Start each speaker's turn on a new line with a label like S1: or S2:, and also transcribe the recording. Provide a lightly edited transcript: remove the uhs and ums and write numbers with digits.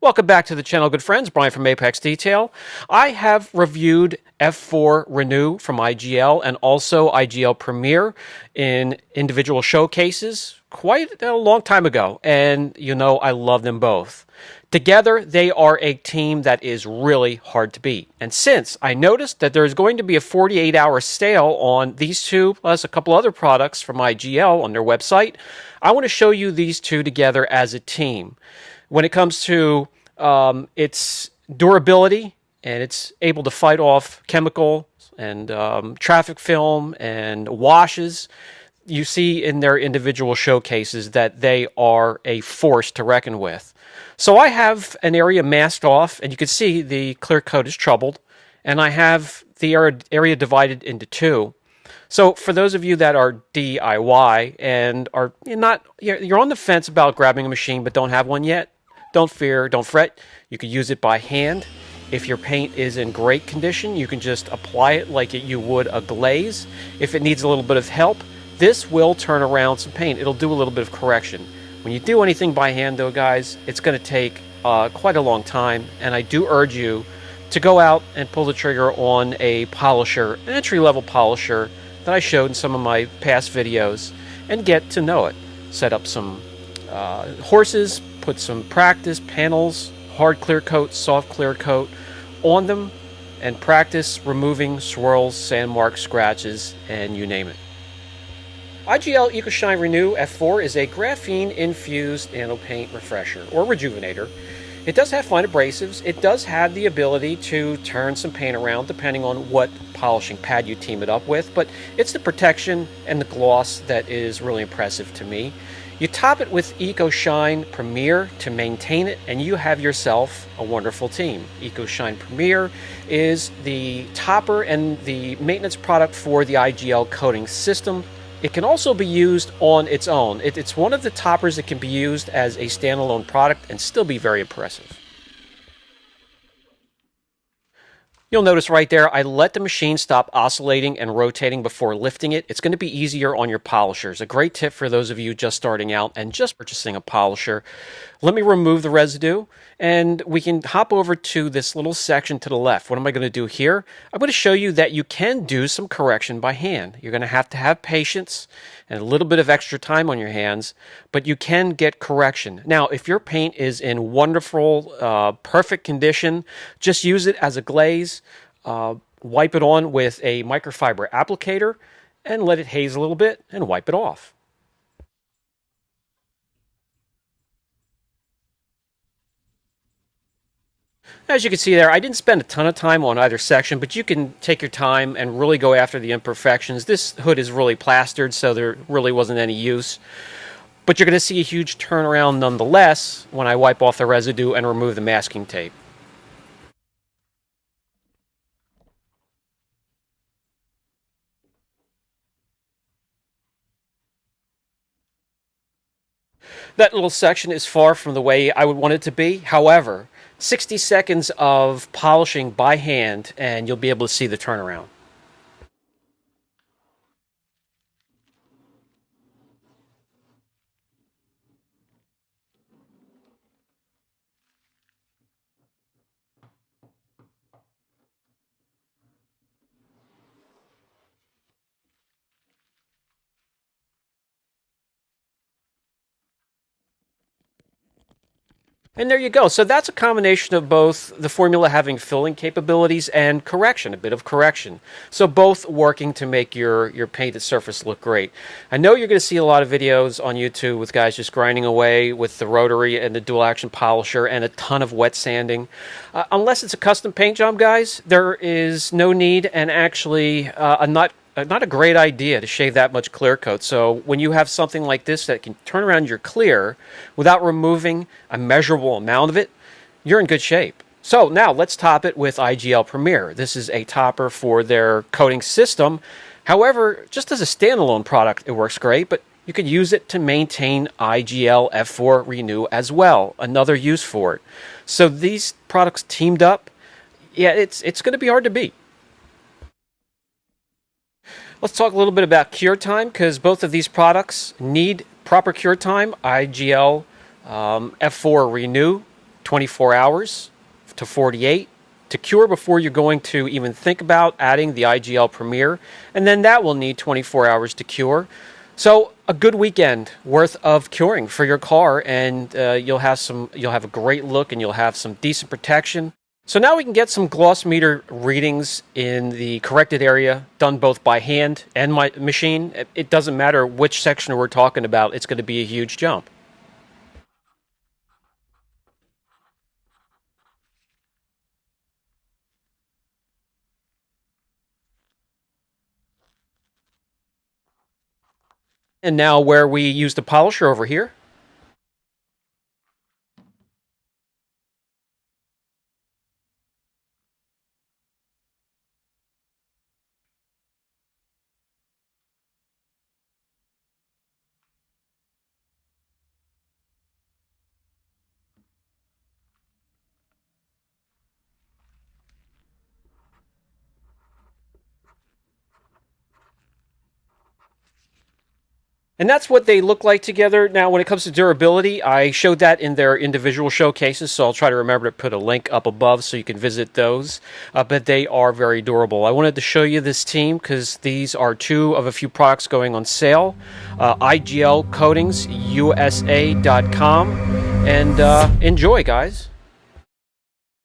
S1: Welcome back to the channel, good friends. Brian from Apex Detail. I have reviewed F4 Renew from IGL and also IGL Premier in individual showcases quite a long time ago, and you know I love them both. Together, they are a team that is really hard to beat. And since I noticed that there's going to be a 48-hour sale on these two, plus a couple other products from IGL on their website, I want to show you these two together as a team. When it comes to its durability, and it's able to fight off chemical and traffic film and washes, you see in their individual showcases that they are a force to reckon with. So I have an area masked off, and you can see the clear coat is troubled, and I have the area divided into two. So for those of you that are DIY and are you're on the fence about grabbing a machine but don't have one yet, don't fear, don't fret. You can use it by hand. If your paint is in great condition, you can just apply it like you would a glaze. If it needs a little bit of help, this will turn around some paint. It'll do a little bit of correction. When you do anything by hand though, guys, it's going to take quite a long time, and I do urge you to go out and pull the trigger on a polisher, an entry-level polisher that I showed in some of my past videos, and get to know it. Set up some horses, put some practice panels, hard clear coat, soft clear coat on them, and practice removing swirls, sand marks, scratches, and you name it. IGL ecoshine Renew F4 is a graphene-infused nano paint refresher, or rejuvenator. It does have fine abrasives. It does have the ability to turn some paint around depending on what polishing pad you team it up with, but it's the protection and the gloss that is really impressive to me. You top it with ecoshine Premier to maintain it, and you have yourself a wonderful team. ecoshine Premier is the topper and the maintenance product for the IGL coating system. It can also be used on its own. It's one of the toppers that can be used as a standalone product and still be very impressive. You'll notice right there, I let the machine stop oscillating and rotating before lifting it. It's going to be easier on your polishers. A great tip for those of you just starting out and just purchasing a polisher. Let me remove the residue, and we can hop over to this little section to the left. What am I going to do here? I'm going to show you that you can do some correction by hand. You're going to have patience and a little bit of extra time on your hands, but you can get correction. Now, if your paint is in wonderful, perfect condition, just use it as a glaze. Wipe it on with a microfiber applicator and let it haze a little bit and wipe it off. As you can see there, I didn't spend a ton of time on either section, but you can take your time and really go after the imperfections. This hood is really plastered, so there really wasn't any use. But you're going to see a huge turnaround nonetheless when I wipe off the residue and remove the masking tape. That little section is far from the way I would want it to be. However, 60 seconds of polishing by hand and you'll be able to see the turnaround. And there you go. So that's a combination of both the formula having filling capabilities and correction, a bit of correction. So both working to make your painted surface look great. I know you're going to see a lot of videos on YouTube with guys just grinding away with the rotary and the dual action polisher and a ton of wet sanding. Unless it's a custom paint job, guys, there is no need, and actually not a great idea to shave that much clear coat. So when you have something like this that can turn around your clear without removing a measurable amount of it, you're in good shape. So now let's top it with IGL Premier. This is a topper for their coating system. However, just as a standalone product, it works great, but you could use it to maintain IGL F4 Renew as well. Another use for it. So these products teamed up, yeah, it's going to be hard to beat. Let's talk a little bit about cure time, because both of these products need proper cure time. IGL F4 Renew 24 hours to 48 to cure before you're going to even think about adding the IGL Premier, and then that will need 24 hours to cure. So a good weekend worth of curing for your car, and you'll have a great look, and you'll have some decent protection. So now we can get some gloss meter readings in the corrected area, done both by hand and my machine. It doesn't matter which section we're talking about, it's going to be a huge jump. And now where we use the polisher over here. And that's what they look like together. Now, when it comes to durability, I showed that in their individual showcases, so I'll try to remember to put a link up above so you can visit those. But they are very durable. I wanted to show you this team because these are two of a few products going on sale. IGL Coatings USA.com. And enjoy, guys.